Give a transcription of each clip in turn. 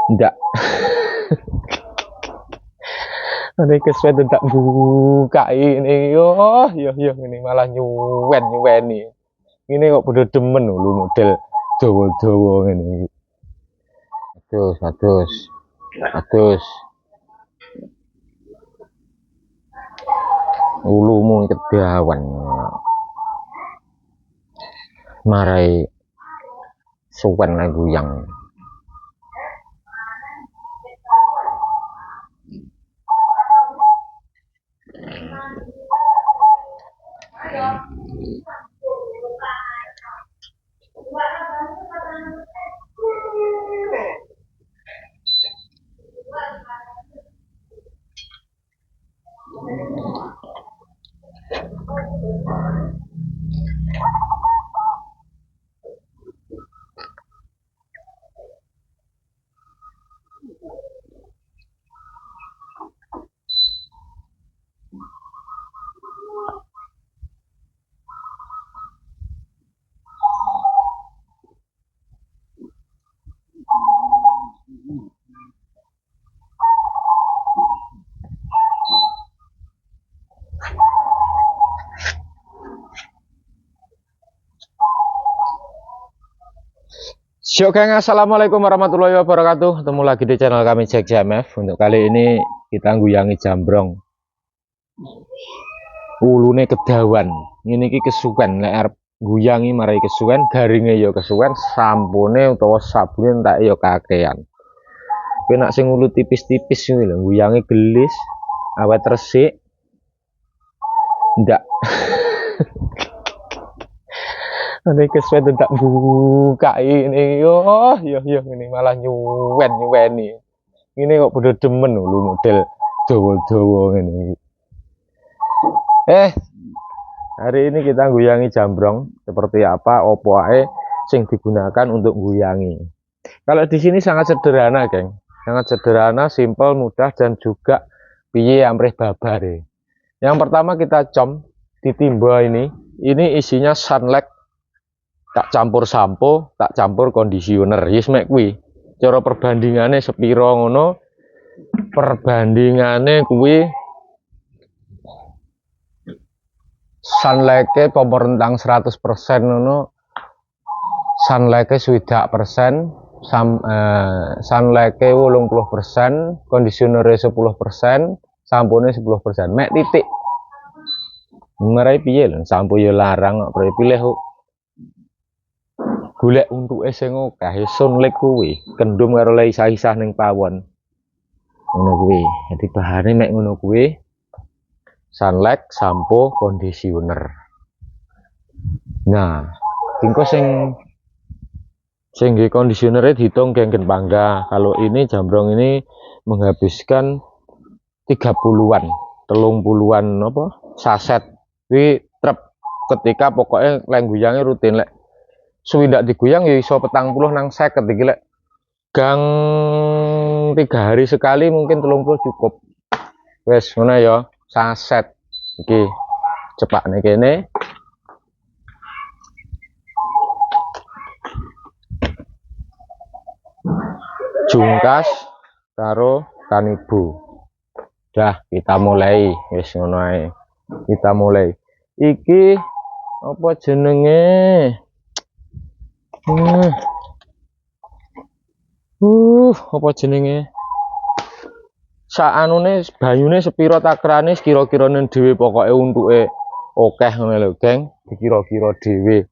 Ndak. Ini kesuwen tak buka ini yo ini malah nyuwen nih. Ini kok udah demen lu model dawa-dawa ini. Atus. Ulumu kedawan. Marai suwen lagu yang Oke, assalamualaikum warahmatullahi wabarakatuh. Ketemu lagi di channel kami Jack JMF. Untuk kali ini kita nguyangi jambrong. Ulune kedawan. Ini ki kesuwen nek arep nguyangi marai kesuwen, garinge ya kesuwen, sampune utawa sabune entek ya kakean. Kowe nek sing ulu tipis-tipis kuwi lho, nguyangi gelis, awet resik. Ndak. Ini kesuwen tak buka ini yo ini malah nyuwen nih. Ini kok udah demen lu model dawa-dawa ini. Hari ini kita nguyangi jambrong seperti apa, opo ae sing digunakan untuk nguyangi. Kalau di sini sangat sederhana, geng. Sangat sederhana, simpel, mudah dan juga piye amrih babare. Yang pertama kita di timba ini isinya sunlight tak campur sampo, tak campur kondisioner. Yes mek kuwi. Cara perbandingannya sepiro ngono? Perbandingannya kuwi sunlight-e kompor rentang 100% ngono. Sunlight-e 20%, sunlight-e 80%, kondisioner-e 10%, sampone 10%. Mek titik. Ngarai piye lho, sampo yo larang kok pilih golek untuke sing akeh sunlight kuwi kendum karo le isah-isah ning pawon ngono kuwi. Dadi bahane mek ngono kuwi sunlight, sampo, kondisioner. Nah, engko sing nggih kondisionernya dihitung genggen pangga. Kalau ini jambrong ini menghabiskan 30-an, 30-an apa saset. Kuwi trep ketika pokoknya lek guyange rutin lek suwi ndak diguyang ya iso 40 nang 50 iki lek gang 3 hari sekali mungkin 30 cukup. Wes ngono ya, saset iki cepakne kene. Jungkas karo kanibu. Dah kita mulai, wes ngono ae. Kita mulai. Iki apa jenenge? Apa jenenge? Saanune banyune sepiro takrane kira-kirane dhewe pokoke untuke akeh ngono lho, geng. Dikira-kira dhewe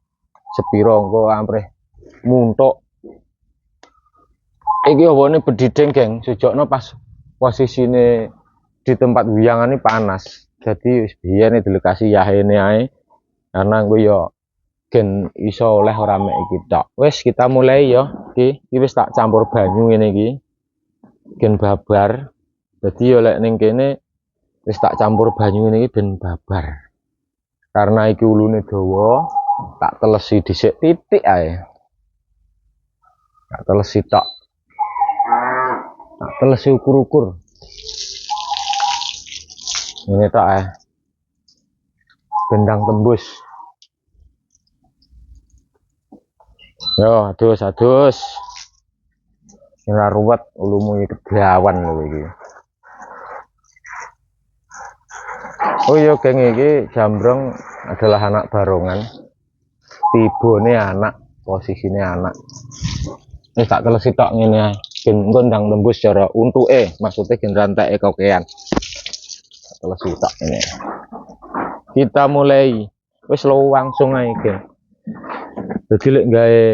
sepiro engko amprih muntuk. Iki opone bedhidhing, geng. Sejokno pas posisine di tempat wiyangane panas. Jadi wis biyen dilekasi yahene ae. Karena gue yo gen iso oleh ora mek iki tok. Wis kita mulai ya. Iki wis tak campur banyu ngene iki. Gen babar. Dadi yo lek ning kene wis tak campur banyu ngene iki ben babar. Karena iki ulune dawa, tak telesi dhisik titik ae. Tak telesi tok. Tak telesi ukur-ukur. Ini tok ae. Bendang tembus. Yo, adus. ora ruwet ulumu iki kegawan lho iki. Oh iya geng, iki Jambrong adalah anak barongan. Tibone anak, posisine anak. Wis tak teles tok ngene ae. Ben engko ndang tembus cara untuke, maksudnya gen ranteke kokean. Tak teles tok ngene. Kita mulai wis langsung ae geng. Jadi lek gawe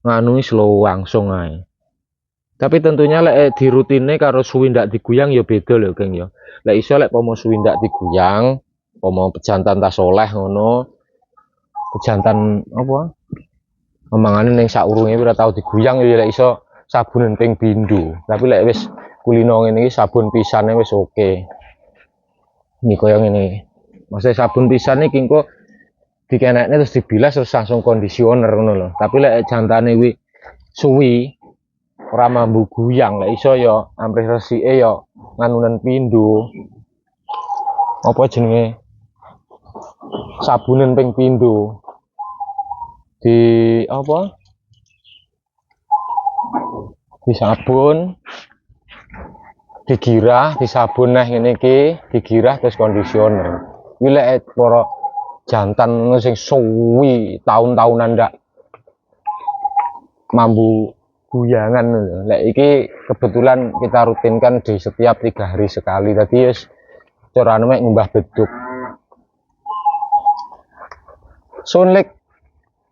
nganu slow langsung ae. Tapi tentunya lek dirutine karo suwi ndak diguyang ya beda lho geng ya. Lek iso lek pomo suwi ndak diguyang, pomo pejantan tas oleh ngono. Pejantan apa? Omangane ning saurunge ora tau diguyang ya lek iso sabun ping pindho. Tapi lek wis kulino ngene iki sabun pisane wis oke. Ini koyo ngene. Maksudnya sabun pisan iki engko dikenekne terus dibilas terus langsung kondisioner ngono lho. Tapi lek jantane kuwi suwi ora mambu guyang, lek iso ya amprih resike ya nganunen pindho. Apa jenenge? Sabunen ping pindho. Di apa? Di sabun, digirah, disabun nah ngene iki, digirah terus kondisioner. Kuwi lek para jantan sing suwi tahun-tahunan ndak mambu guyangan lho. Lek iki kebetulan kita rutinkan di setiap 3 hari sekali. Tadi wis carane mek ngumbah beduk. Sunlik.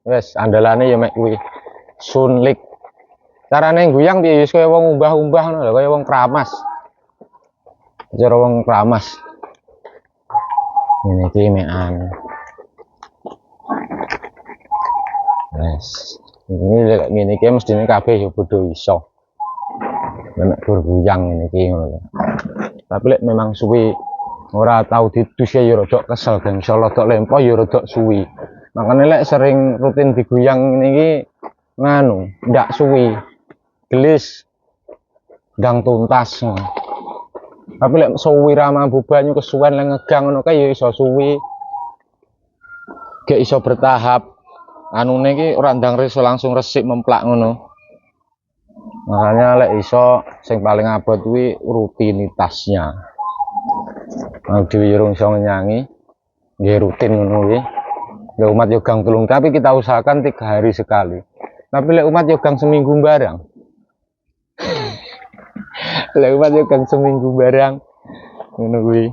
Wes andalane ya mek kuwi. Sunlik. Carane guyang piye wis kaya wong umbah-umbah ngono lho, kaya wong kramas. Cara wong kramas. Ngene iki mekan. Wes. Ini lek ngene iki mestine kabeh ya padha iso. Nek berguyang ngene iki ngono. Tapi lek memang suwi ora tau didus ya rada kesel geng, iso rada lempo ya rada suwi. Makane lek sering rutin diguyang ngene iki nganu, ndak suwi. Gelis ndang tuntas. Tapi lek suwi ra mambu banyu kesuwen lek ngegang ngono kae ya iso suwi. Gek iso bertahap. Anune iki ora ndang langsung resik memplak ngono. Makanya lek iso sing paling abot kuwi rutinitasnya. Mau dhewe urung iso nyanyi, nggih rutin ngono kuwi. Ya umat yo gang tulung, tapi kita usahakan 3 hari sekali. Tapi lek umat yo gang seminggu barang. Lek umat yo gang seminggu barang ngono kuwi.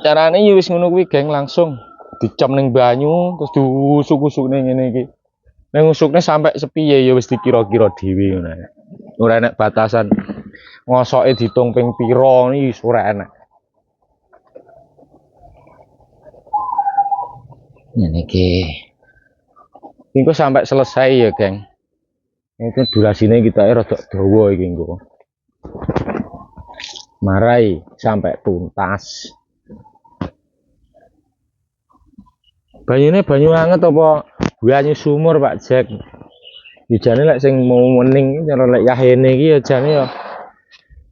Carane yo wis ngono kuwi geng, langsung dicem ning banyu terus diusuk-usukne ngene iki. Nek ngusukne sampai sepiye ya wis dikira-kira dhewe ngono. Ora enek batasan ngosoke ditung ping pira iki wis ora enek. Ngene iki. Engko sampai selesai ya, geng. Itu durasinya kita rada dawa iki engko. Marai sampai tuntas. Banyune banyu anget apa banyu sumur Pak Jack? Jane lek sing mau mening cara lek yahene iki ya jane ya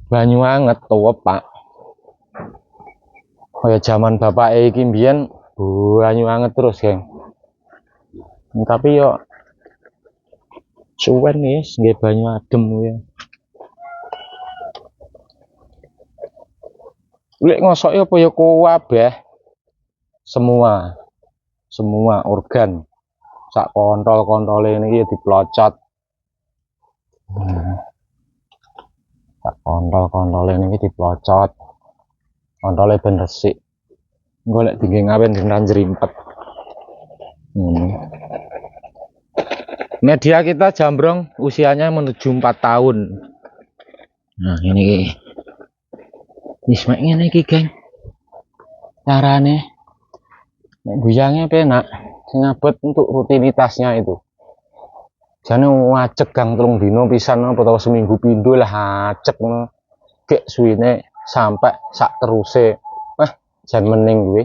banyu anget tuwa Pak. Kaya zaman bapake iki mbiyen banyu anget terus, geng. Tapi yo suwen wis nggih banyu adem ya. Lek ngosok apa ya kabeh semua organ sak kontol-kontole niki diplocot. Sak kontol-kontole niki diplocot. Kontole ben resik. Golek tinggi ngawen dengan jerimpet. Media kita Jambrong usianya menuju 4 tahun. Nah ini wis mek ngene iki, geng. Carane nek guyangnya penak, sing abot untuk rutinitasnya itu. Jane ngajek gang 3 dino pisan apa tau seminggu pindho lah acek ngono. Gek suwine sampai sak teruse. Jan mening kuwi.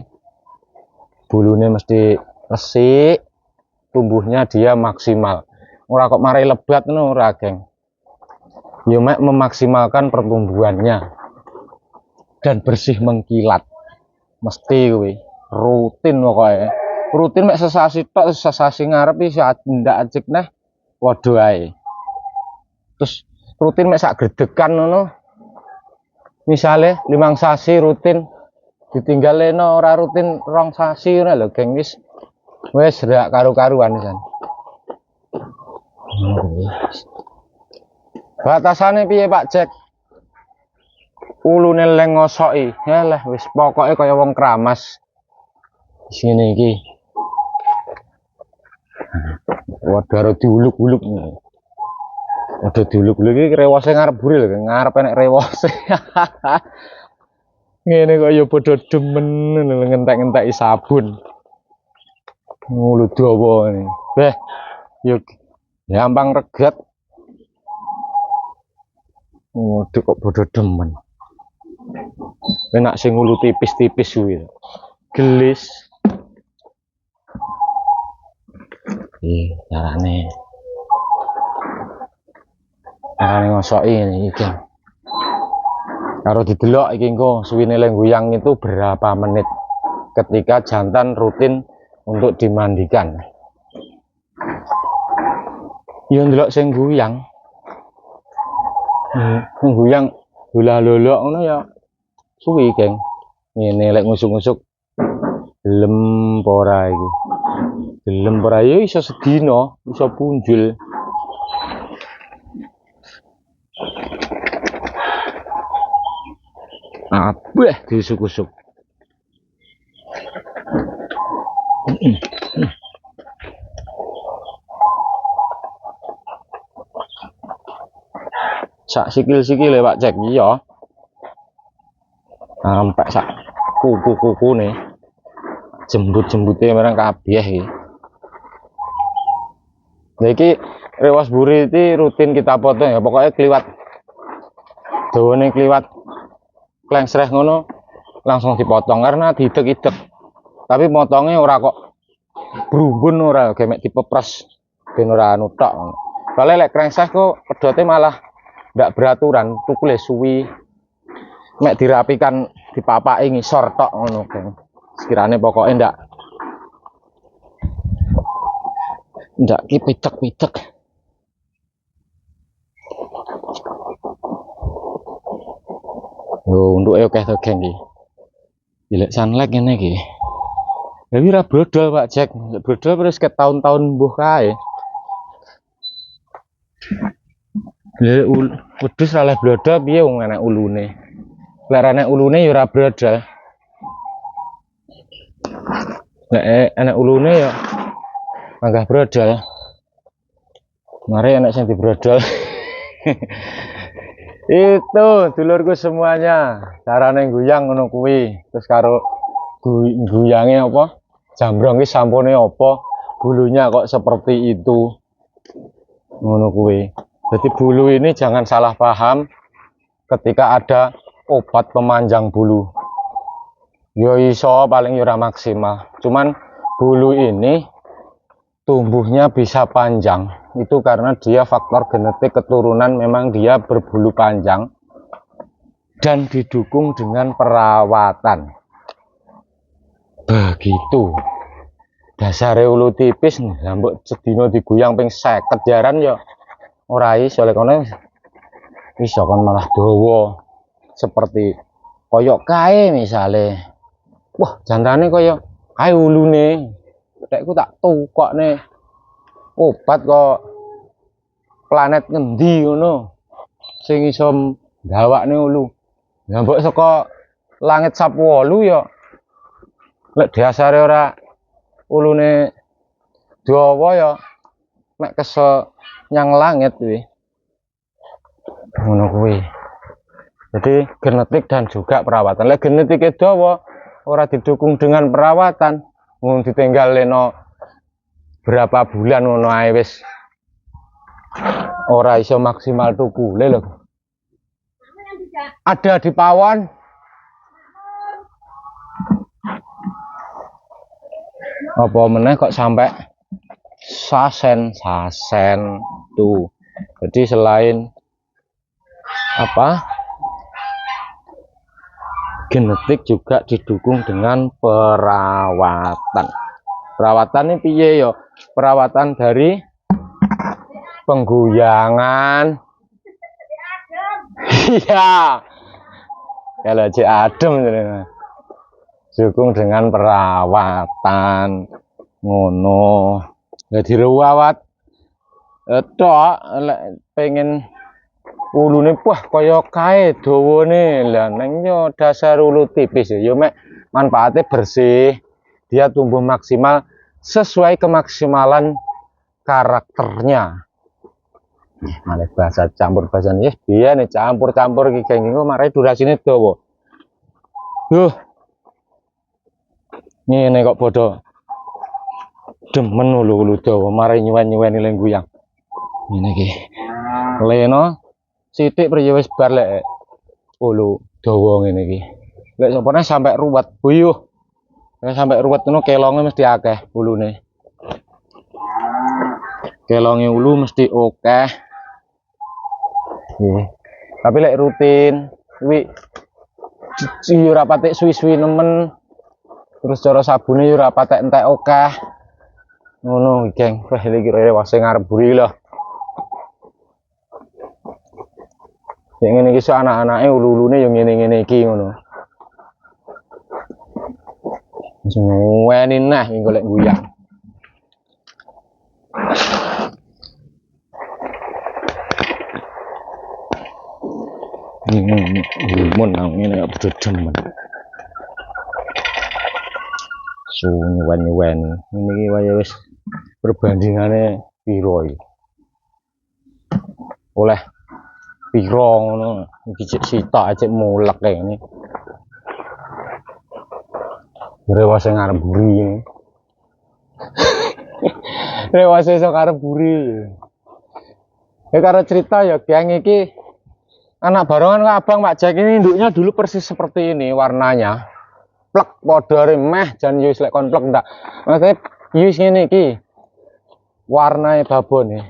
Bulune mesti resik, tumbuhnya dia maksimal. Ora kok marai lebat ngono ora, geng. Ya mek memaksimalkan pertumbuhannya dan bersih mengkilat. Mesti kuwi. Rutin pokoknya rutin mek sesasi tok, sesasi ngarep iki ndak ajek neh waduh ae. Terus rutin mek sak gredekan ngono. Misale 5 sasi rutin ditinggaleno ora rutin 2 sasi ngono lho, geng, wis rak karu-karuan pisan. Batasane piye Pak Cek? Ulune leng ngosoki. Yalah wis pokoke kaya wong kramas. Wis ngene iki. Waduh diuluk-uluk. Waduh diuluk-uluk iki rewose ngarep buri lho, ngarep enek rewose. Ngene kok ya padha demen ngentek-ngenteki sabun. Ngulu dawa ngene. Beh, yo gampang reget. Waduh kok padha demen. Enak sing ngulu tipis-tipis kuwi. Gelis. Carane ngosoki iki. Karo didelok iki engko suwine lengguyang itu berapa menit ketika jantan rutin untuk dimandikan. Ya ndelok sing guyang. Guyang dolah-lolok ngono ya suwi, geng. Ngene lek ngusuk-ngusuk gelem apa ora iki. Gelem ora ya iso sedina, iso punjul. Abeh disuk-usuk. Sak sikil-sikile Pak Cek iya. Sampai sak kuku-kukune. Jembut-jembute merang kabeh iki. Nah iki rewas buri iki rutin kita potong ya, pokoknya kliwat dawane kliwat klengsreh ngono langsung dipotong karena diidek-idek. Tapi potongnya ora kok brumbun, ora gemek dipepres ben ora anu tok. Soale lek klengsreh kok pedote malah ndak beraturan, tukule suwi. Mek dirapikan dipapaki ngisor tok ngono, geng. Sekirane pokoknya ndak ki pitek-pitek. Untuk oke to, geng iki. Dilek sunlight ngene iki. Lah ora brodol Pak Cek, brodol terus ke tahun-tahun mbuh kae. Wedhus ra oleh blodol piye wong enek ulune. Lek enek ulune ya ora brodol. Lek enek ulune ya manggah brodol. Mari enek sing dibrodol. Itu dulurku semuanya, carane guyang ngono kuwi. Terus karo guyange apa? Jambrong iki sampune apa? Bulunya kok seperti itu. Ngono kuwi. Jadi bulu ini jangan salah paham ketika ada obat pemanjang bulu. Yo iso paling ora maksimal. Cuman bulu ini tumbuhnya bisa panjang. Itu karena dia faktor genetik keturunan, memang dia berbulu panjang dan didukung dengan perawatan. Begitu. Dasare ulu tipis nih, mbok sedina diguyang ping 50 jaran ya ora iso, lek kono iso kon malah dawa seperti koyok kae misale. Wah, jantane koyo kae ulune. Tekku tak tukokne. Obat kok planet ngendi ngono sing iso ndawakne ulu. Lah mbok saka langit sapu 8 ya lek dasare ora ulune dawa ya mek kesel nyang langit kuwi. Ngono kuwi. Jadi genetik dan juga perawatan. Lek genetiknya dawa ora didukung dengan perawatan, mung ditinggal leno berapa bulan ngono ae wis ora iso maksimal tukule lho. Ada di pawon. Apa meneh kok sampai sasen tuh. Jadi selain apa? Genetik juga didukung dengan perawatan. Perawatan ini piye yo? Perawatan dari pengguyangan. Iya. Kalau Cik adem dukung dengan perawatan ngono. Jadi ruwat tok pengen ulune wah kaya kae dawane. Lah neng yo dasar ulu tipis yo mek manfaatnya bersih. Dia tumbuh maksimal sesuai kemaksimalan karakternya. Malah bahasa campur bahasa nih biar nih campur-campur iki kenging marai durasine dawa. Ngene kok bodoh. Demen ulu dawa marai nyuwen-nyuweni ning guyang. Ngene iki. Leno sithik priye wis bar lek ulu dawa ngene iki. Lek sopone sampai ruwet buyuh. Nek sampai ruwet ngono kelonge mesti akeh ulune. Kelonge ulu mesti akeh. Nggih. Tapi lek rutin kuwi ora patek suwi-suwi nemen. Terus cara sabune yo ora patek entek akeh. Ngono iki, geng. Wah iki kira wase ngarep buri lho. Sing ngene iki sok anak-anake ulu-ulune yo ngene-ngene iki ngono. Wis nguweni nah golek guyang. Mun nang ngene kok bedo demen. Suwen-wen ngene iki wae wis perbandingane piro iki. Oleh piro ngono iki cek sitok cek mulek kayak ngene. Rewase ngarep buri. Rewase iso ngarep buri. Ya karo cerita ya geng iki anak barongan abang Pak Jack ini induknya dulu persis seperti ini warnanya. Plek padha meh jan yo lek kon plek ndak. Maksudnya yo ngene iki. Warnanya babon nih.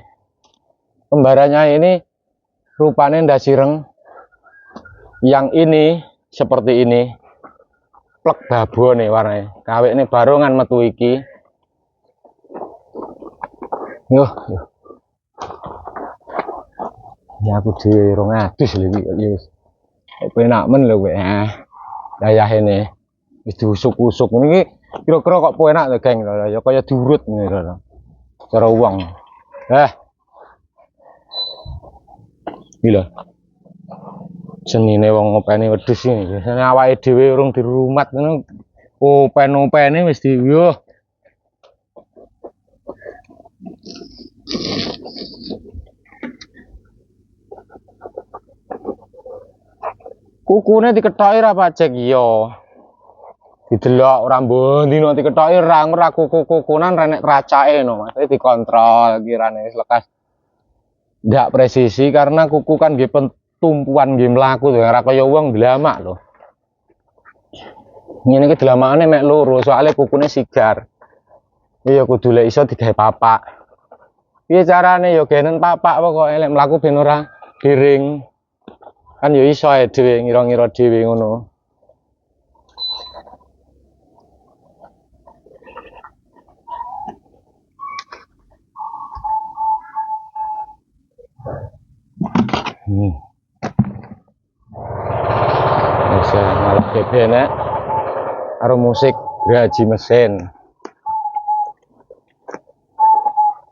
Kembarannya ini rupanya ndak sireng. Yang ini seperti ini. Plek babon nih warnanya. Kawik ini barongan metu iki. Yo. Ya aku dhewe 200 lho iki yo. Penak men lho kowe. Dayah ini wis diusuk-usuk niki kira-kira kok penak lho geng ya kaya diurut ngene lho. Cara uang. Iki lho. Senine wong ngopeni wedhus iki. Biasane awake dhewe urung dirumat ngono. Open-opene wis di yo. Kukune dikethoki ra pacek iya. Didelok ora mbondino dikethoki ora kuku-kukunan renek racake no, Mas. Dikontrol kirane wis lekas. Ndak presisi karena kuku kan nggih tumpuan nggih mlaku to ora kaya wong dlamak lho. Ngene iki dlamakane mek loro soalnya kukune sigar. Iya kudu lek iso digawe papak. Piye carane ya genen papak pokoke lek mlaku ben ora giring. Kan ya iso ae dhewe ngira-ngira dhewe ngono. Bisa malah bebene karo musik gaji mesin.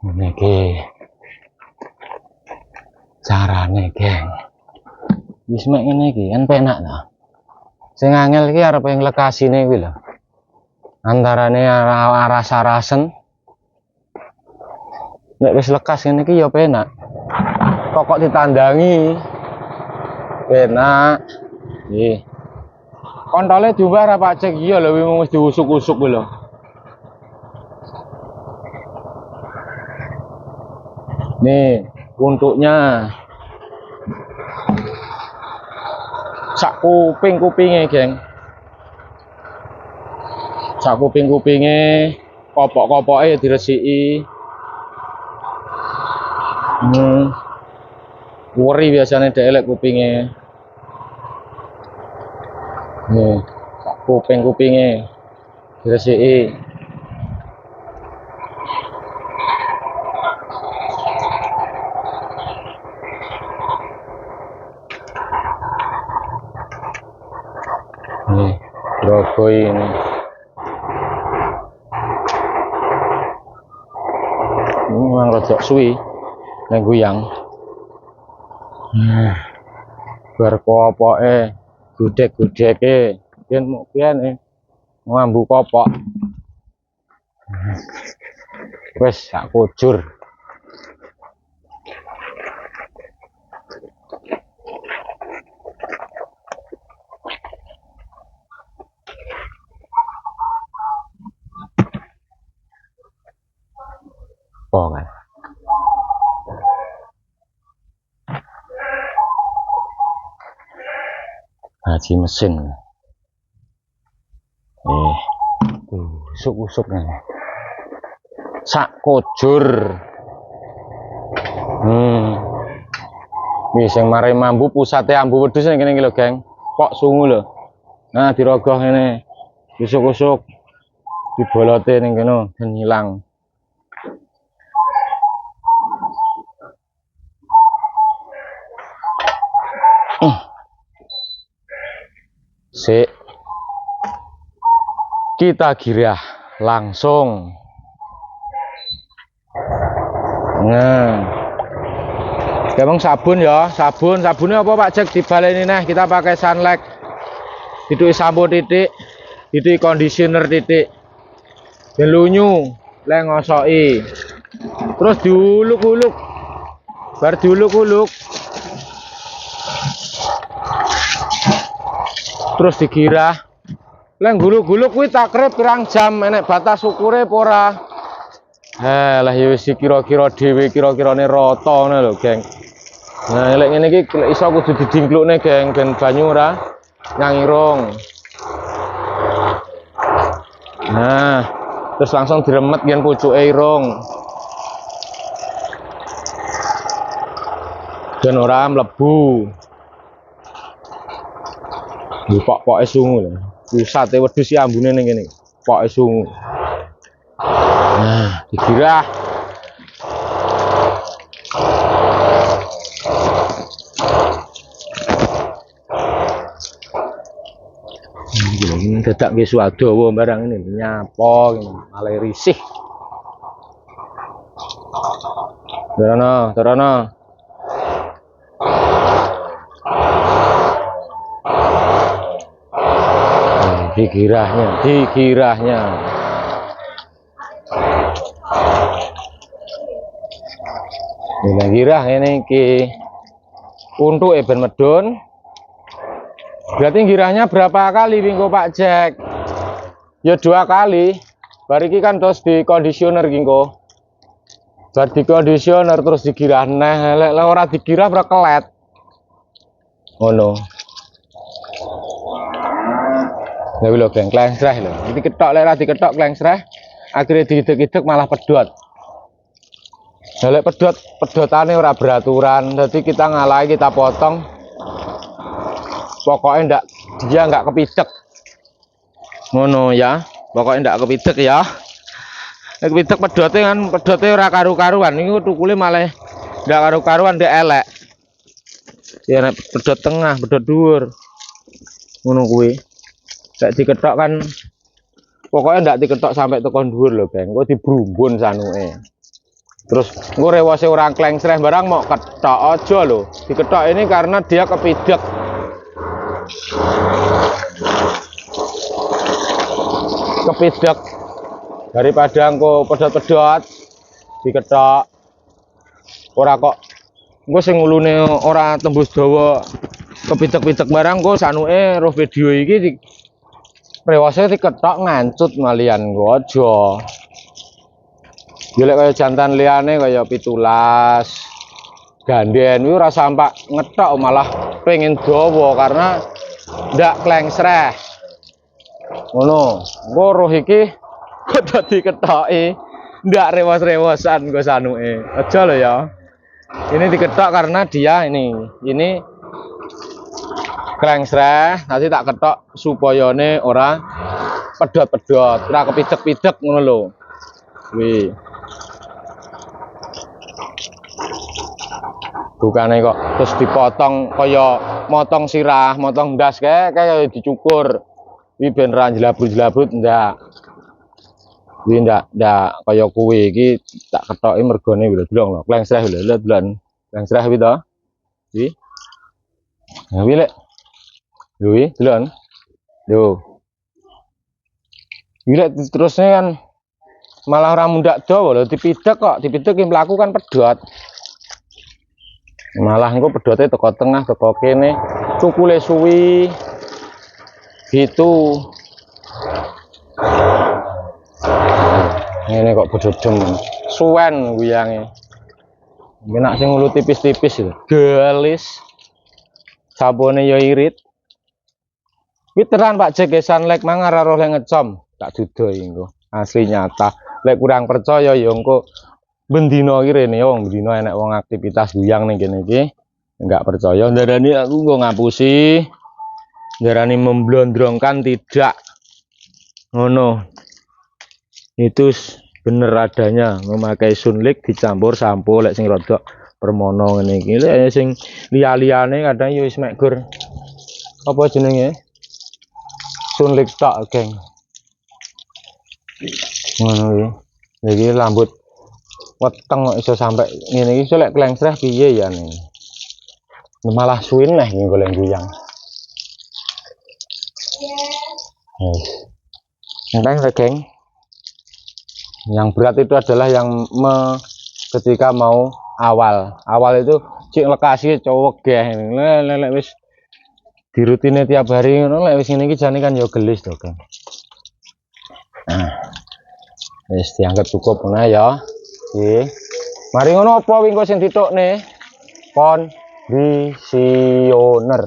Niki carane, geng. Wis mek ngene iki kan penak ta. Sing angel iki arep nglekasine kuwi lho. Antarane arah sarasen. Nek wis lekas ngene iki ya penak. Pokok ditandangi. Penak. Nggih. Kontole diubah ra Pak Cek iya lho wis diusuk-usuk kuwi lho. Nih, untuknya sak kuping-kupinge, geng. Sak kuping-kupinge, kopok-kopoke diresiki. Wori biasanya delek kupinge. Nih, sak kuping-kupinge diresiki. Rogo ini. Ini memang rada suwi nang guyang. Bar kopoke gudeg-gudege yen muk piye ngambu kopok. Wes sak kujur. Oh kan. Haji mesin. Usuk-usuk nih. Sak kujur. Wis sing mari mambu pusate ambu wedhus ning kene iki lho, Geng. Pok sungu lho. Nah, dirogoh ngene. Usuk-usuk. Dibolote ning kene ben ilang. Sik. Kita girah langsung. Nah. Emang sabun ya, sabunnya apa Pak Jack dibaleni neh, kita pakai Sunlight. Titik sampo titik, titik conditioner titik. Ben lunyu, le ngosoki. Terus diuluk-uluk. Bar diuluk-uluk. Terus dikirah. Le guluk-guluk kuwi tak krep pirang jam, enek batas ukure apa ora? Lah ya wis kira-kira dhewe kira-kirane rata ngono lho, Geng. Nah, lek ngene iki iso kudu didingklukne, Geng, ben banyu ora nyangirung. Nah, terus langsung diremet yen pucuke irung. Ben ora mlebu. Pok-poke sungu lho. Pusate wedhus iki ambune ning kene. Poke sungu. Nah, dikirah. Ini dadak nggih Suwadawa barang ini nyapa malah risih. Terana. Dikirahnya. Ini girah ini ki untuk ben medun. Berarti girahnya berapa kali Bingko Pak Jack? Ya 2 kali. Bariki kan terus di conditioner Bingko. Bar di conditioner terus digirah neh, lek ora digirah ora kelet. Ngono. Lha lho Geng, klengsreh lho. Iki ketok lek ora diketok klengsreh, akhirnya diidek-idek malah pedhot. Nah, lek pedhotane ora beraturan, jadi kita ngalahi kita potong. Pokoknya dia nggak kepidek. Ngono ya. Pokoknya ndak kepidek ya. Nek kepidek pedote ora karu-karuan. Niku tukule malah ndak karu-karuan ndek elek. Ya nek pedot tengah, pedot dhuwur. Ngono kuwi. Nek diketok kan pokoknya ndak diketok sampai tekan dhuwur lho, Bang. Kok dibrumbun sanuke. Terus engko rewose ora klengsreh barang mau ketok aja lho. Diketok ini karena dia kepidek. Kepidek daripada engko pedot-pedot diketok ora kok engko sing ngulune ora tembus dawa kepidek-pidek barang kok sanuke roh video iki rewase diketok ngancut malian engko aja. Ya lek kaya jantan liyane kaya pitulas ganden kuwi ora sampak ngetok malah pengen dawa karena ndak klengsreh. Ngono, engko roh iki kok dadi ketoki ndak rewas-rewasan nggo sanuke. Aja lho ya. Ini diketok karena dia ini klengsreh, nanti tak ketok supayane ora pedot-pedot, ora kepidek-pidek ngono lho. Kuwi. Bukane kok terus dipotong kaya motong sirah, motong ndas kayak dicukur. Iki ben ra jlabrut-jlabrut ndak. Iki ndak kaya kuwi iki tak ketoki mergone lho delok lho. Klengsreh lho delok. Klengsreh kuwi to. Iki. Nah, kuwi lek. Lho iki delok. Lho. Iki lek terusnya kan malah ora mundak dawa lho dipidhek kok. Dipidhek ki mlaku kan pedhot. Malah engko pedhote teko tengah teko kene. Cukule suwi. Gitu. Ini kok bedodem suwen guyange. Enak sing ngulu tipis-tipis lho. Gelis. Sabone ya irit. Kuwi tenan Pak Jek Sunlight mangar karo lek ngecom. Tak dudo engko. Asli nyata. Lek kurang percaya ya engko bendina iki rene wong bendina enek wong aktivitas guyang ning kene iki. Enggak percaya ndarani aku nggo ngapusi. Ndarani memblondrongkan tidak. Ngono. Itu bener adanya memakai sunlight dicampur sampo lek sing rodok permono ngene iki lek sing liya-liyane kadang yo wis mek gur apa jenenge sunlight tok geng ngono iki rambut weteng kok iso sampai ngene iki iso lek klengsreh piye ya nih malah suwin neh iki golek guyang enteng geng. Yang berat itu adalah yang ketika mau awal itu cik lokasi cowok geh lek wis dirutine tiap hari ngono lek wis ngene iki jane kan ya gelis to kan. Nah. Wis dianggap cukup nah ya. Iki. Mari ngono apa wingi sing ditukne? Kondisioner.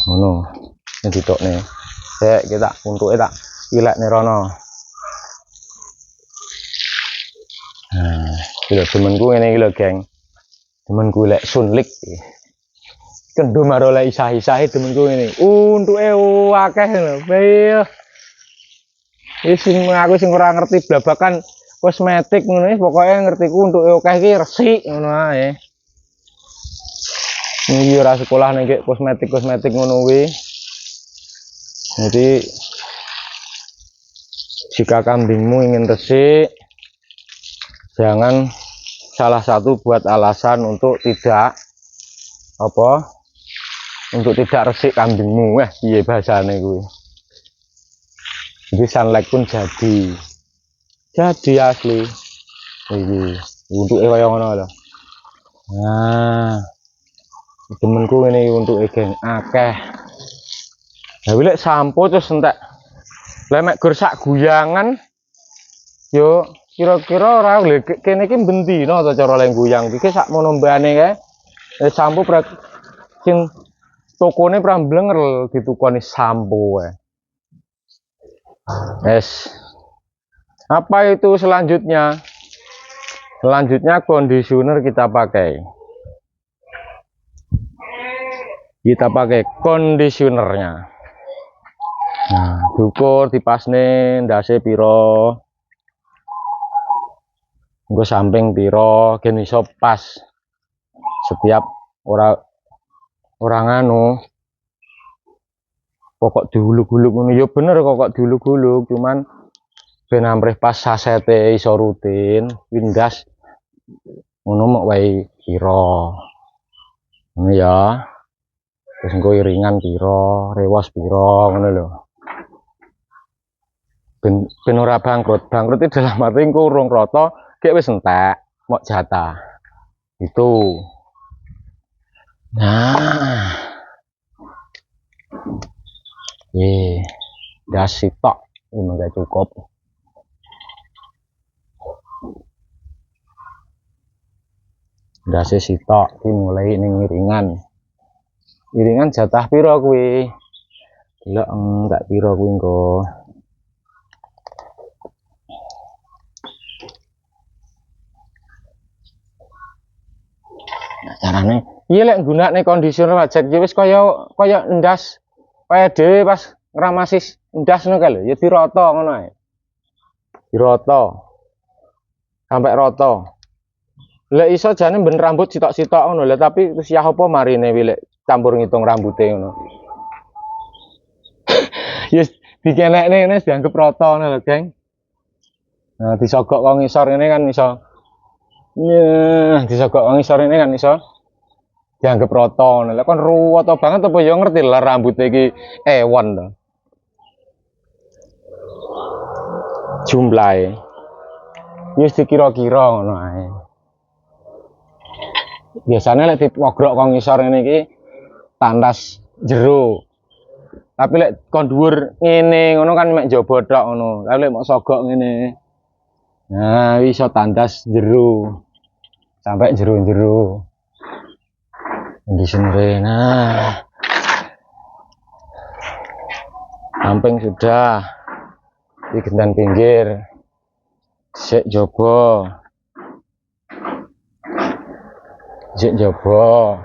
Ngono. Sing ditukne. Sek kita untuke tak ilekne rono. Nah, iki temenku ngene iki lho, geng. Temenku lek sunlik. Kendho maro lek isah-isahe temenku ngene. Untuke akeh lho, piye. Iki sing aku sing ora ngerti blabakan kosmetik ngono iki pokoke ngertiku untuke akeh iki resik ngono ae. Iki ora sekolah ning kosmetik ngono kuwi. Jadi jika kambingmu ingin resik jangan salah satu buat alasan untuk tidak resik kambingmu. Piye bahasane kuwi. Jadi sunlight pun jadi asli. Iki untuke kaya ngono lho. Nah, temenku ini untuke geng akeh. Lah lek sampo terus entek. Lek mek gur sak guyangan yo kira-kira ora kene iki bendina to cara lek guyang iki sak mono mbane kae. Sampo sing tokone pra blenger ditukoni sampo kae. Yes. Apa itu selanjutnya? Selanjutnya conditioner kita pakai. Kita pakai conditionernya. Nah, diukur dipasne ndase piro. Engko samping piro gen iso pas. Setiap orang anu pokok diuluk-uluk ngono ya bener kok diuluk-uluk cuman ben amrih pas sasete iso rutin windas ngono mok wae piro ngono ya terus engko iringan piro rewas piro ngono lho ben ora bangkrut itu dalam arti engko urung rata gek wis entek mok jatah itu nah das sitok ini enggak cukup. Dase sitok iki mulai ning iringan jatah piro kuwi delok enggak piro kuwi engko nah carane iya lek nggunakne conditioner wajib ya wis kaya ndas kaya dhewe pas ngramasi ndas ngono kae lho ya dirata ngono ae dirata sampai rata lek iso jane ben rambut sitok-sitok ngono lho tapi terus ya apa marine lek campur ngitung rambute ngono Yes, dikenekne ngene dianggep rata ngono lho, Geng. Nah, disogok wong ngisor ini kan iso. Disogok wong ngisor ini kan iso dianggep rata ngono. Lah kon ruwet banget apa ya ngerti lah rambut iki ewon to. Jumlahe. Wis dikira-kira ngono ae. Biasanya lek diwogrok wong ngisor ngene iki tandas jero. Tapi lek kon dhuwur ngene ngono kan mek jaba tok ngono. Tapi lek mok sogok ngene. Nah, iso tandas jero. Sampai jero-jero. Di sini. Nah. Samping sudah. Di gendan pinggir. Sik jaba. Sik jaba.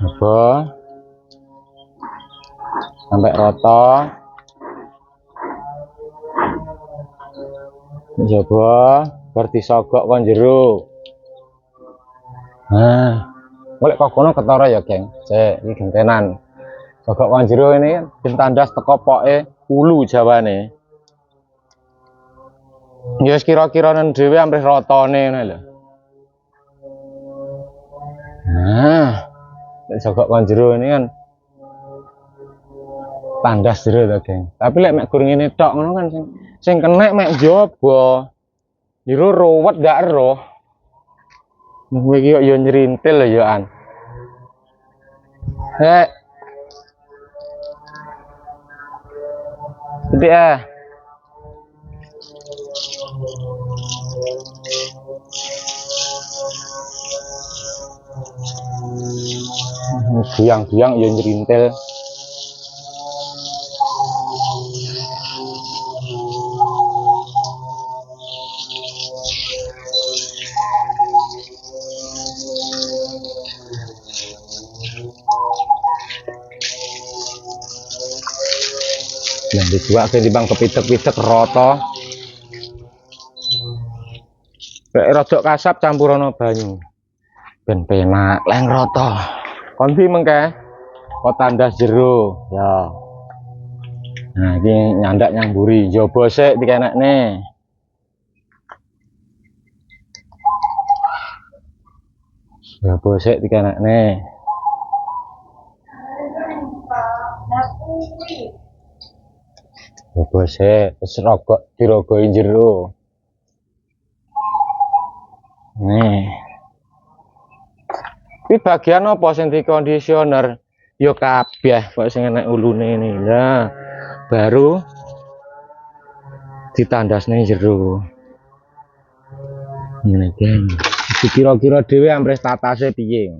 Jaba. Sampai rata. Jaba, berarti sogok kon jero. Nah, golek kok kono ketara ya, Geng. Sik, iki gentenan. Sogok kon jero ini kan tandas teko poke ulu jawane. Ya wis kira-kira nang dhewe amrih ratane ngene lho. Nah, lek sogok kon jero ini kan tandas jero to, Geng. Tapi lek mek gur ngene tok ngono kan sing kenek mek jaba. Jero ruwet gak eroh. Kowe iki yo nyerintil lho yo an. Hek. Gede ah. Buyang-buyang yo nyerintil. Yang dibuat ke dibang kepitek-pitek rata. Kayak rodok kasap campurono banyu. Ben penak leng rata. Kondi mengke kok tandas jero ya. Nah, iki nyandak nyamburi, jaba sik dikenekne. Jaba sik dikenekne. Jaba sik wis rogok dirogoi jero. Nih. Iki bagian apa sing dikondisioner? Yo kabeh kok sing enek ulune ini. Lah, baru ditandasne jero. Ngene Geng. Kira-kira dhewe amres tatase piye.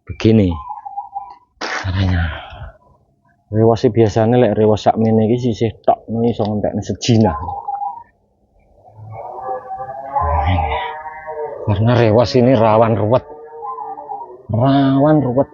Begini caranya. Rewas biasanya lek rewas sakmene iki sisih tok iso ngentekne sejinah. Karena rewas ini rawan ruwet. Rawan ruwet.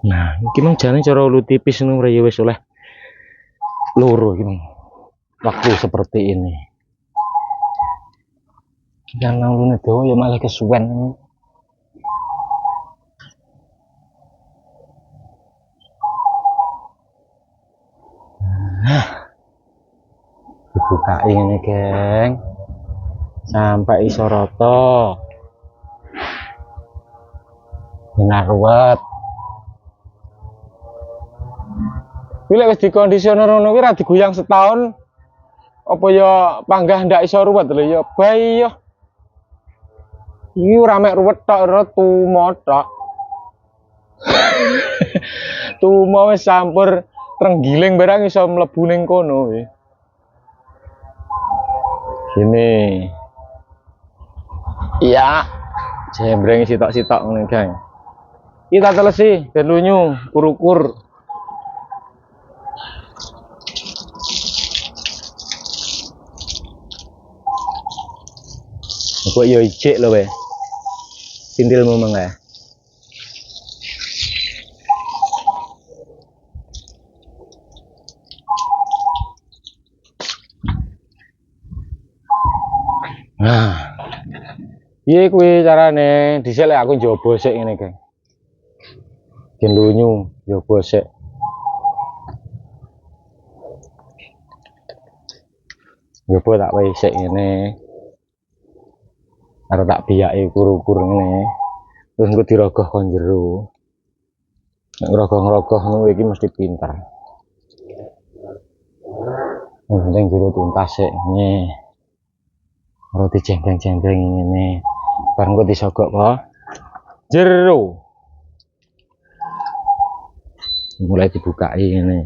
Nah, iki mung jane cara ulu tipis ngono ya wis oleh loro iki waktu seperti ini. Jangan ulune dawa ya malah kesuwen. Nah, dibuka ini, Geng. Sampai iso rata. Benar ruwet. Bila wis dikondisioner ngono kuwi ra diguyang setahun apa ya panggah ndak iso ruwet lho ya bae ya. Iki ora mek ruwet tok ora tumo tok. Tumo wis campur trenggiling barang iso mlebu ning kono kuwi. Gini. Iya. Jembreng sitok-sitok ngene, Geng. Kita telesi ben lunyu, kur-kur. Kok yo ijik lho we. Pintilmu mengke. Nah. Piye kuwi carane? Dhisik lek aku njaba sik ngene, Geng. Gen lunyu njaba sik. Njaba tak wae sik ngene. Karo tak biyake kur-kur ngene. Terus engko dirogoh kon jero. Nek ngrogoh-ngrogoh ngono iki mesti pinter. Penting jero tuntas sik ngene. Ora dijembreng-jembreng ngene. Bar engko disogok kok jero. Mulai dibukai ngene.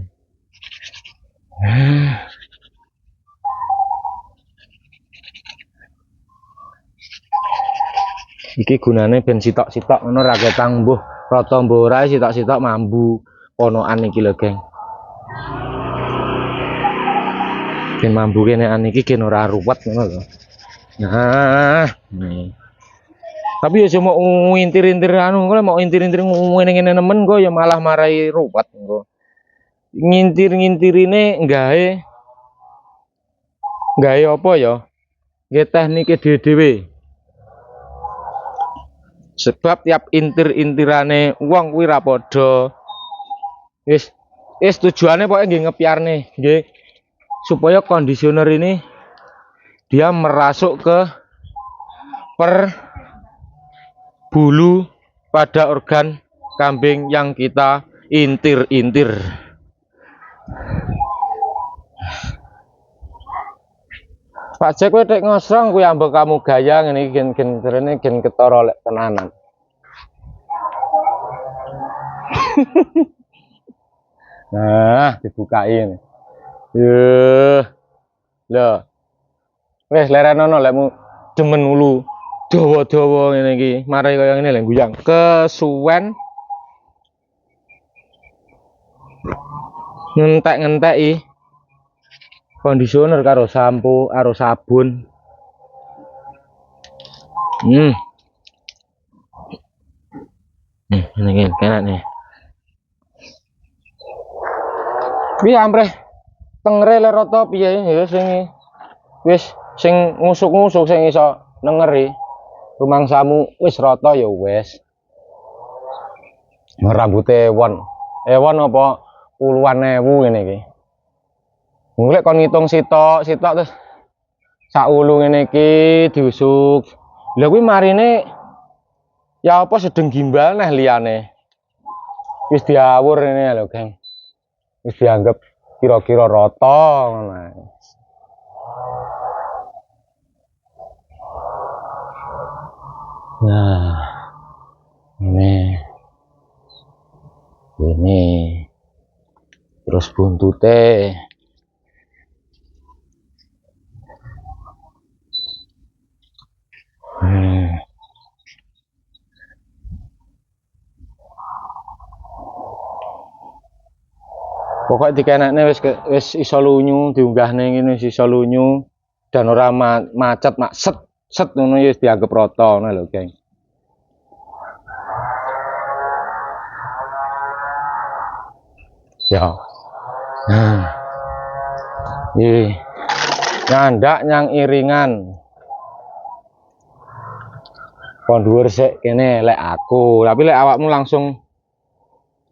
Iki gunane ben sitok-sitok ngono ra ketang mbuh rata mbuh ora sitok-sitok mambu ponokan iki lho, Geng. Ben mambu kene iki gen ora ruwet ngono lho. Nah, nih. Tapi ya cuma ngintir-intir anu, kalau mau intir-intir ngene-ngene nemen kok ya malah marai ruwet kok. Ngintir-ngintirine gawe apa ya? Nggih teknike dhewe-dhewe. Sebab tiap intir-intirane wong kuwi ra padha. Wis tujuannya pokoknya nggih ngepiarne, nggih. Supaya kondisioner ini dia merasuk ke bulu pada organ kambing yang kita intir-intir. Pak Jack kowe tek ngosrong kuwi ambek kamu gaya ngene gen jerene gen ketara lek tenanan. Nah, dibukain. Lho. Wes lerenono lekmu demen ulu. Dawa-dawa ngene iki, marai kaya ngene lho guyang. Kesuwen ngentek-ngenteki kondisioner karo sampo, karo sabun. Ini enak nih. Piye ampreh tengere le rata piye ya sing wis sing ngusuk-ngusuk sing iso nengeri. Rumangsamu wis rata ya wis. Rambute ewon apa puluhan ewu ngene iki. Mulai kon ngitung sitok terus sak ulu ngene iki diusuk. Lha kuwi marine ya apa sedeng gimbal neh liyane. Wis diawur ngene lho, Geng. Wis dianggap kira-kira rata ngono. Nah. Ini. Terus buntute. Pokoknya dikenekne wis iso lunyu, diunggahne ngene wis iso lunyu dan ora macet mak set ngono ya wis dianggap rata ngono lho, Geng. Ya. Nah. Iki nyandak nyang iringan. Kon dhuwur sik kene lek aku, tapi lek awakmu langsung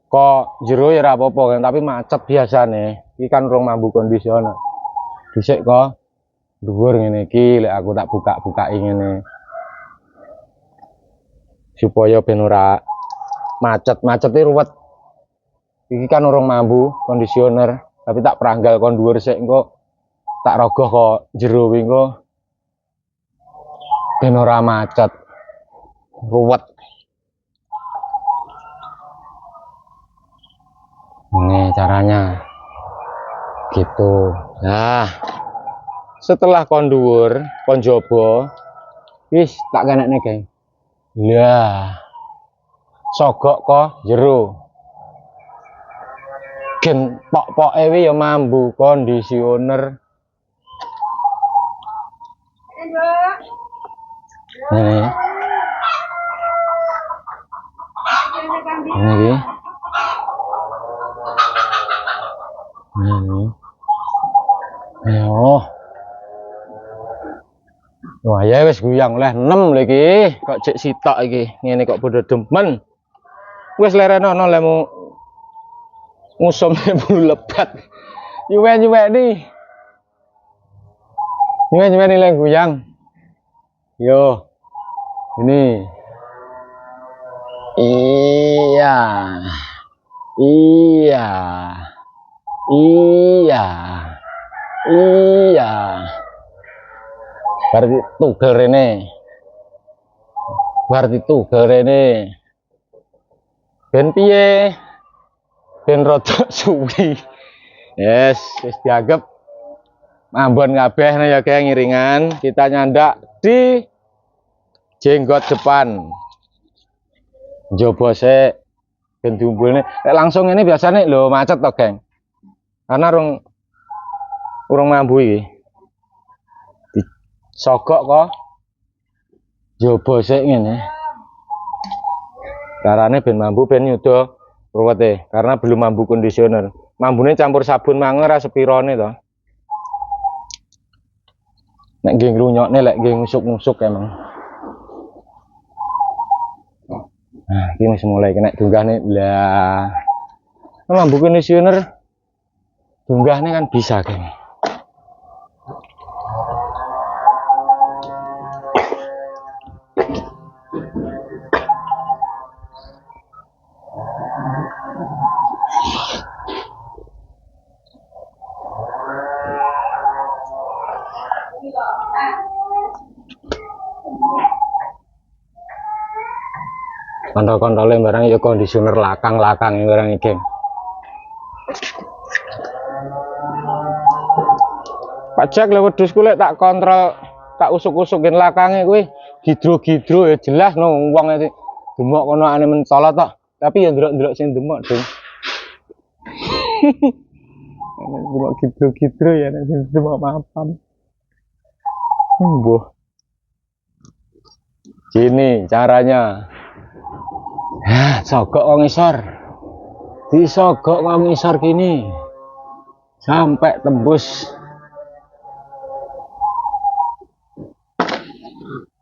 kok jero ya ora apa-apa kan, tapi macet biasane. Iki kan rong mambu kondisioner. Dhisik kok dhuwur ngene iki lek aku tak buka-bukai ngene. Supaya ben ora macet-macete ruwet. Iki kan urung mambu kondisioner, tapi tak peranggal kon dhuwur sik engko tak rogoh kok jero kuwi engko ben ora macet. Ruwet. Ini caranya gitu. Nah, setelah kon dhuwur, kon jaba wis tak kenekne, Geng. Lah. Sogok kok jero. Gen pok-poke wi ya mambu kondisioner. Ini. Ini. Ini. Oh. Wah, ya wis guyang oleh 6 lagi. Kok cek sitok iki. Ngene kok padha demen. Wis lerene ana lemu ngusum bulu lebat. Nyuwen nih. Nyuwen nih lek guyang. Yo. Ini. Iya. Iya. Iya. Iya. Berarti tugel rene. Berarti tugel rene. Ben piye? Ben rada suwi. Yes, wis dianggap mambon kabeh ya kayak ngiringan. Kita nyandak di jenggot depan. Coba sik ben diumbulne. Langsung ini biasanya lho macet to, Geng. Karena urung mambu iki. Sogok kok. Coba sik ngene. Carane ben mambu ben nyuda ruwete karena belum mambu kondisioner. Mambune campur sabun mangen ra sepirone to. Nek nggih nglunyokne lek nggih ngusuk-ngusuk emang. Nah, ini wis mulai kena dunggahne. Lah. Mambu kondisioner dunggahne kan bisa, Geng. Kontol-kontolnya barang ya kondisioner lakang-lakang yang barang iki. Pajak lewat dus kulit tak kontrol, tak usuk-usukin lakangnya kuwi gidro-gidro ya jelas no wong iki demok kono ane mentolot tok. Tapi ya ndelok-ndelok sing demok, Dong. Demok gidro-gidro ya nek sing demok mapan. Mbuh. Gini caranya. Sogok wong isor. Disogok wong isor gini. Sampai tembus.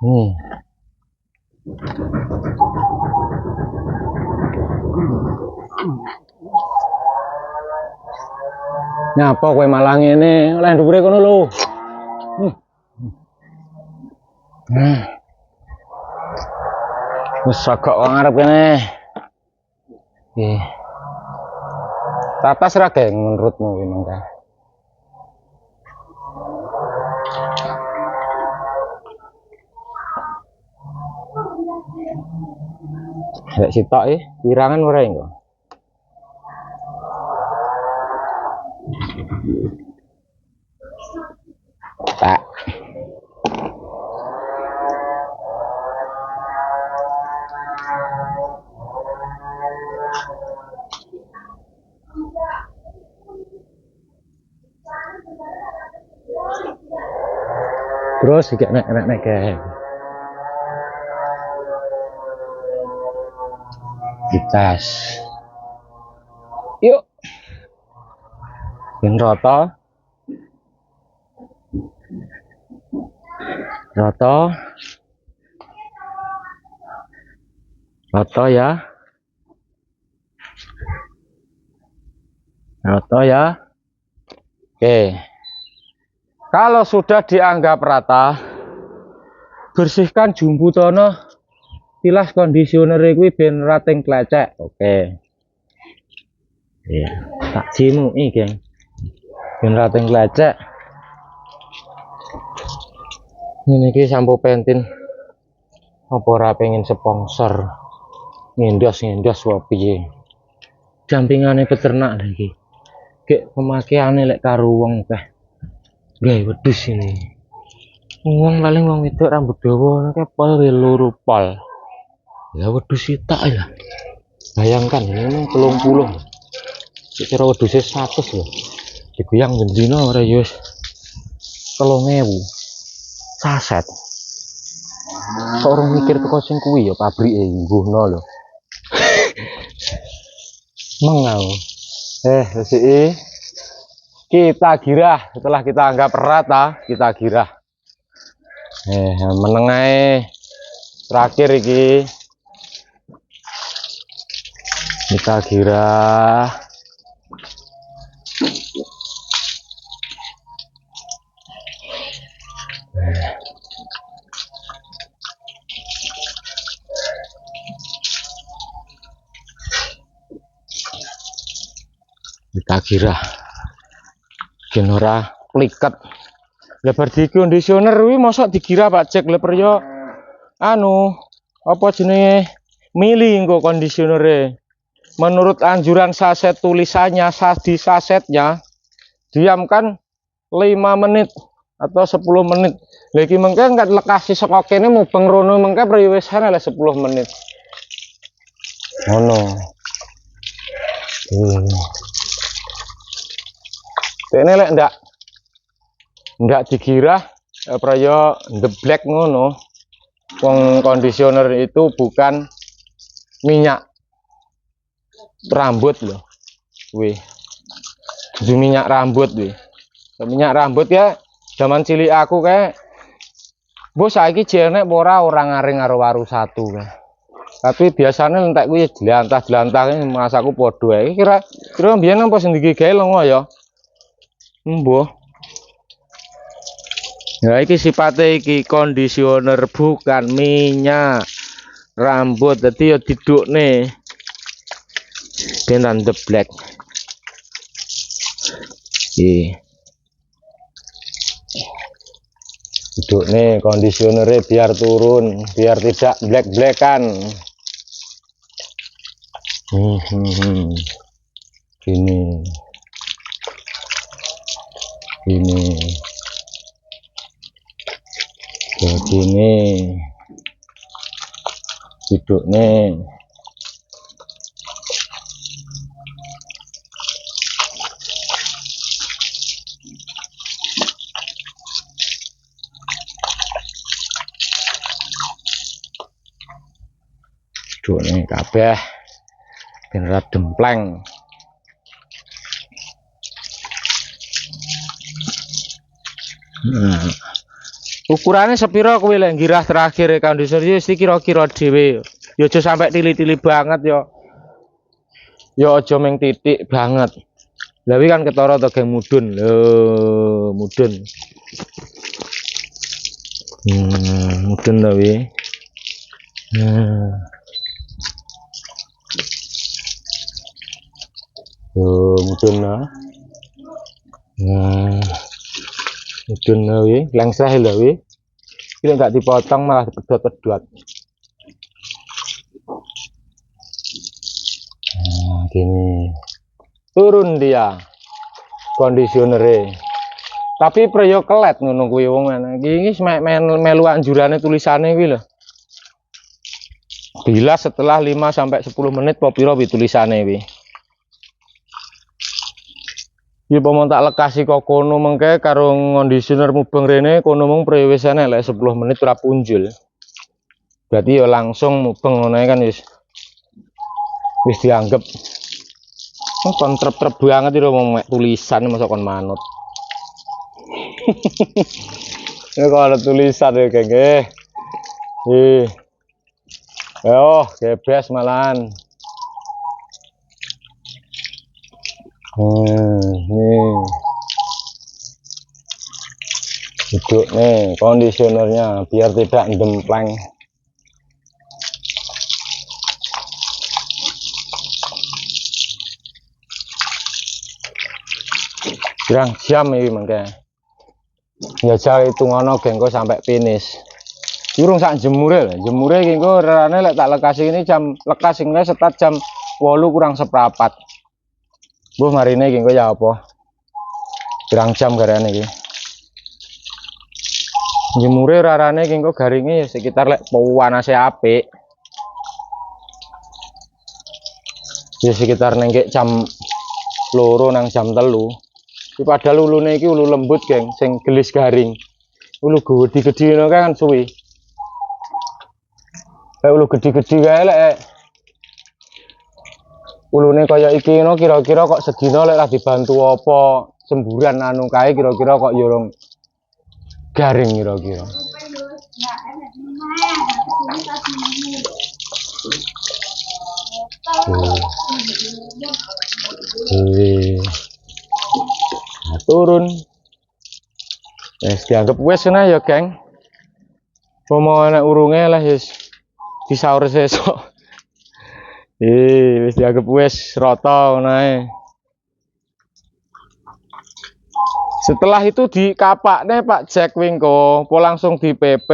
Nih. Nyapa kowe malah ngene, oleh dhuwure kono lho. Wis sogok wong arep kene. Nggih. Tatas ra, Geng, menurutmu ki mangka? Lek sitok iki wirangan ora engko. Tak. Terus iki nek kayak ditas. Yuk. Ben rata. Rata ya. Rata ya. Oke. Kalau sudah dianggap rata, bersihkan jumbu tono, tilas kondisioner kuwi ben rating klecek. Oke. Ya, tak jimu iki, Geng. Ben rating klecek. Ini iki sampo pentin. Apa ora pengen sponsor? Ngendos wae piye. Dampingane peternak lagi. Gek pemakaiane lek karo wong teh. Gawe wedhus ini. Wong paling wong wedok rambut dawa nek pol loro pol. Ya wedhus sitok lah. Bayangkan ini 30. Kira wedhuse 100 lho. Diguyang bendina ora ya wis 3000. Saset. Kok orang mikir teko sing kuwi ya pabrike mbuhno lho. Mengau. Sih. Kita girah setelah kita anggap rata, kita girah. Menengai terakhir iki. Kita girah. Kita girah. Genora pliket. Lebar di kondisioner wi mosok digira Pak Jack lebar yo anu apa jenenge mili engko kondisionere. Menurut anjuran saset tulisannya di sasetnya diamkan 5 menit atau 10 menit. Lagi mengke enggak lekasi saka kene mubeng rono mengke priwisane le 10 menit. Ngono. Ini lek ndak dikira prayo the black ngono. Wong kondisioner itu bukan minyak rambut loh. Wih. Itu minyak rambut wih. Minyak rambut ya zaman cilik aku kayak bos saiki jenek ora ngaring karo waru satu kayak. Tapi biasanya entek kuwi jelantah-jelantah masaku padha ae. Kira mbiyen apa sing digawe lengo ya. Mbuh. Ya iki sipate iki kondisioner bukan minyak rambut. Dadi ya didukne ben the black. Iki. Didukne kondisionernya biar turun, biar tidak black-blackan. Gini. Begini hidupnya kabeh ben ra dempleng. Ukurannya sepiro kuwi lek girah terakhir kondisioner iki kira-kira dhewe. Ya aja sampai tili-tili banget ya. Ya aja meng titik banget. Lah wi kan ketara to geng mudun. Lho, mudun. Mudun to wi. Mudun nah. Mudun wi, lengsreh lho wi. Iki enggak dipotong malah pedot-pedot. Gini. Turun dia kondisionernya. Tapi preyo kelet ngono kuwi wong ana. Iki melu anjurane tulisane kuwi lho. Bila setelah 5 sampai 10 menit po piro wi tulisane wi. Iki pomon tak lekasi kok kono mengke karo kondisioner mubeng rene kono mung prewisane lek 10 menit ora punjul. Berarti ya langsung mubeng ngono kan wis dianggap kon trep-trep banget iki wong mek tulisan masa kon manut. Ya kalau ada tulisan ya geng yo gebes malahan. Nih duduk nih kondisionernya biar tidak dempleng. Pirang jam ini mangke jajal itu ngono gengko sampai finish urung sak jemure gengko rane lek tak lekasi ini jam lekas ini setat jam 8 kurang seperempat. Bu marine gengko ya apa pirang jam garane iki jemure rarane gengko garinge sekitar lek panase apik ya sekitar nengke jam 2 nang jam 3. Padahal ulune iki ulu lembut geng sing gelis garing ulu gede-gede kan suwi Lek ulu gede-gede kae lek ulune kaya iki no kira-kira kok sedina lek lagi dibantu apa semburan anu kae kira-kira kok yorong garing kira-kira. Nah, turun. Dianggap wes nah ya, geng. Pomo nek urunge lah wis disaur sesuk. Wis dianggap wes rata ngono. Setelah itu dikapak nih Pak Jack Wingko, apa langsung di PP,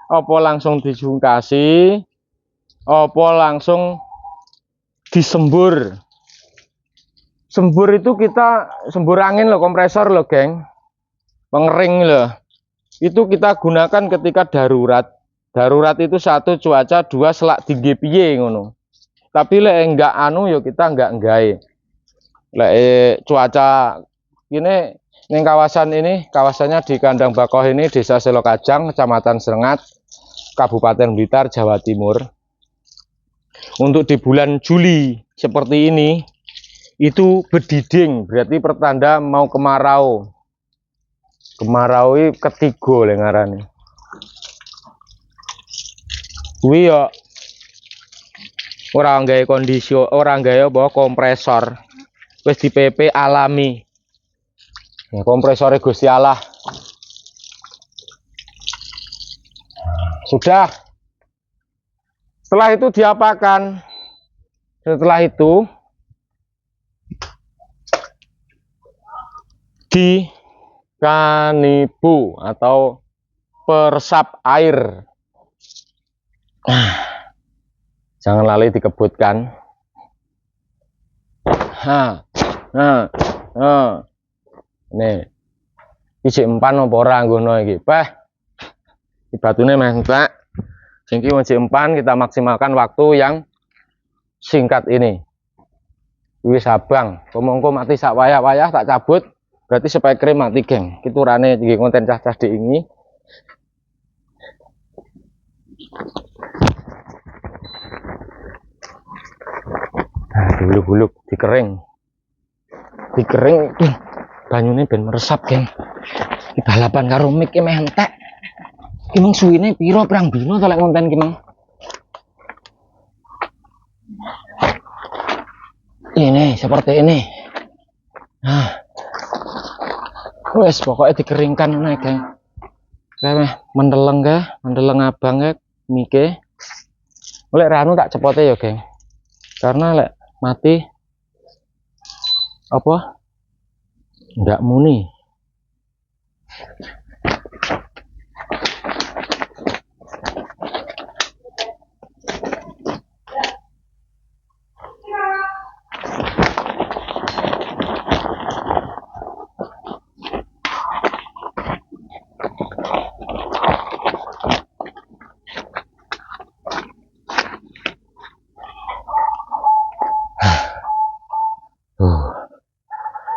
apa langsung dijungkasi, apa langsung disembur. Sembur itu kita sembur angin loh, kompresor loh, geng. Pengering loh. Itu kita gunakan ketika darurat. Darurat itu satu cuaca, dua selak tinggi piye ngono. Tapi lek enggak anu yo kita enggak nggae. Lek cuaca ini kawasan ini, kawasannya di Kandang Bakoh ini, Desa Selokajang, Kecamatan Serengat, Kabupaten Blitar, Jawa Timur. Untuk di bulan Juli seperti ini, itu bediding, berarti pertanda mau kemarau. Kemarau ketiga lengarane. Kuwi yo ora nggawe kondisi, ora nggawe apa kompresor. Wis di PP alami. Ya, kompresornya Gusti Allah. Sudah. Setelah itu diapakan? Setelah itu di kanibu atau peresap air. Jangan lali dikebutkan. Nih, isi empan apa ora nggono iki, Pak. Iki batune mentek. Sing iki wajib empan, kita maksimalkan waktu yang singkat ini. Wis abang, pomongko mati sak wayah-wayah tak cabut, berarti supaya krim mati, geng. Iki turane iki konten cah-cah diingi. Nah, buluk-buluk dikering. Dikering banyune ben meresap, geng. Iki balapan karo mik ki meh entek. Ki mung suwine piro pirang dino to lek ngonten ki, Mang? Ini seperti ini. Nah. Wes pokoknya dikeringkan ngono, geng. Kayak mendeleng ke, mendeleng abang ke mike. Lek ranu tak cepote ya, geng. Karena lek mati apa? Enggak muni.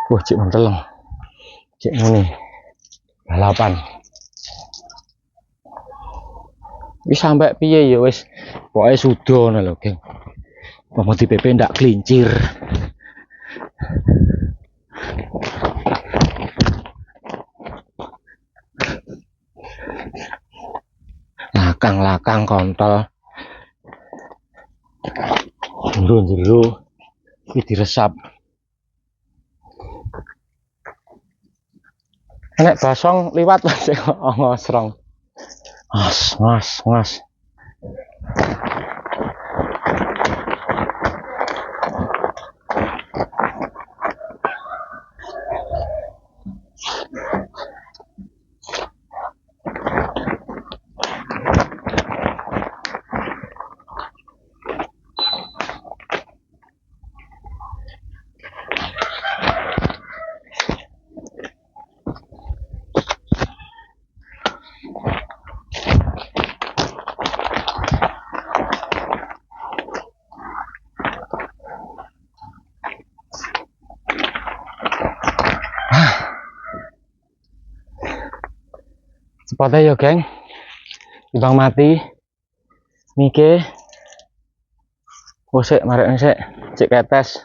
Wah, cik menteleng. Cik muni. Balapan. Wis sampai piye ya wis. Pokoke sudo ngono lho, geng. Mau di PP ndak kelincir. Lakang kontol. Jero-jero iki diresap. Nek basong liwat sing ngosrong. Ngas. Cepatnya ya, geng. Ibang mati. Mike. Oh sik, marek sik. Cek ketes.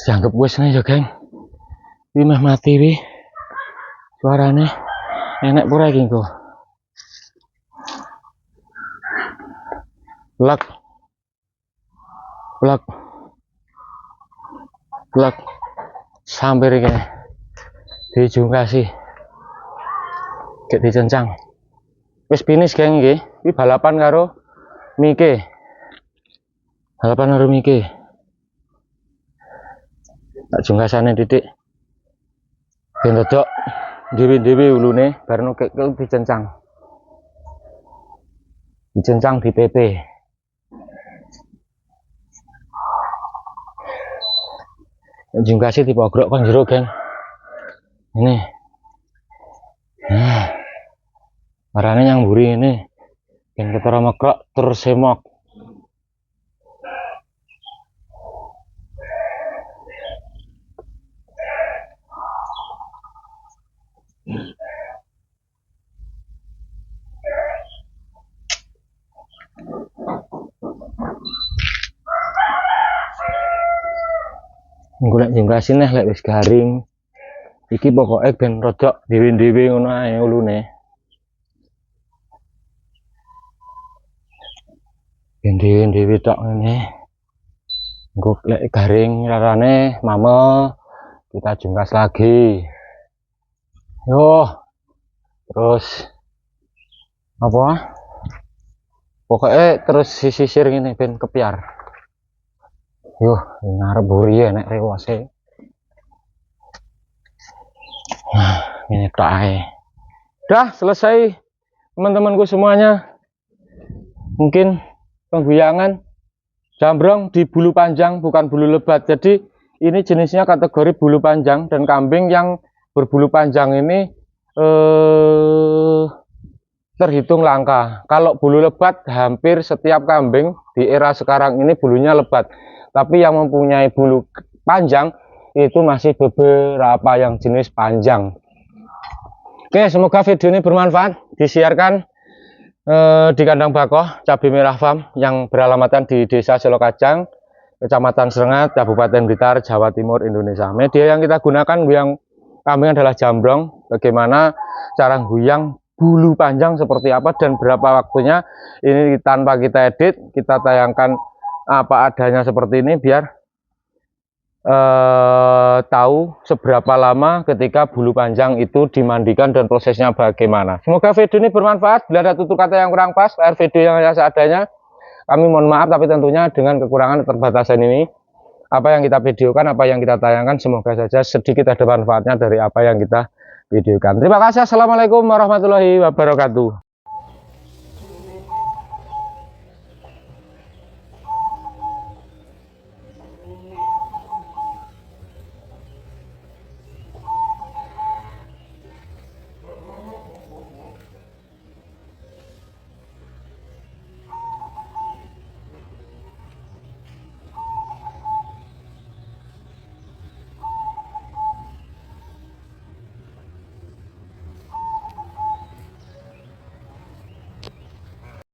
Dianggap wis nih ya, Geng. Iki meh mati wi. Suarane enek pura iki engko. Blak. Blak. Blak. Sampai iki. Dijungkasi. Gek dicencang. Wis finish, Geng iki. Iki balapan karo Mike. Balapan karo Mike. Tak jungkasane titik. Ben rodok dhewe-dhewe ulune bareng kek dicencang. Dicencang di PP. Jungkasi dipogrok kan jero, Geng. Ini. Nah. Marane yang mburi ini. Ben ketara mekrok terus semok. Golek jungkasi neh lek wis garing. Iki pokoke ben rodok dhewe-dhewe ngono ae ulune. Ben dhewe-dhewe tok ngene. Engko lek garing rarane mame kita jungkas lagi. Yo. Terus apa? Pokoknya terus sisir ngene ben kepiar. Yo, ngarep buri ya nek rewase. Nah, ini tak ae. Udah selesai teman-temanku semuanya. Mungkin pengguyangan jambrong di bulu panjang bukan bulu lebat. Jadi ini jenisnya kategori bulu panjang dan kambing yang berbulu panjang ini terhitung langka. Kalau bulu lebat hampir setiap kambing di era sekarang ini bulunya lebat. Tapi yang mempunyai bulu panjang itu masih beberapa yang jenis panjang. Oke, semoga video ini bermanfaat. Disiarkan di kandang Bakoh Cabai Merah Farm yang beralamatkan di Desa Selokajang, Kecamatan Serengat, Kabupaten Blitar, Jawa Timur, Indonesia. Media yang kita gunakan guyang kambing adalah jambrong. Bagaimana cara guyang bulu panjang seperti apa dan berapa waktunya, ini tanpa kita edit, kita tayangkan apa adanya seperti ini biar tahu seberapa lama ketika bulu panjang itu dimandikan dan prosesnya bagaimana. Semoga video ini bermanfaat. Bila ada tutur kata yang kurang pas, video yang hanya seadanya, kami mohon maaf, tapi tentunya dengan kekurangan keterbatasan ini, apa yang kita videokan, apa yang kita tayangkan, semoga saja sedikit ada manfaatnya dari apa yang kita videokan. Terima kasih. Assalamualaikum warahmatullahi wabarakatuh.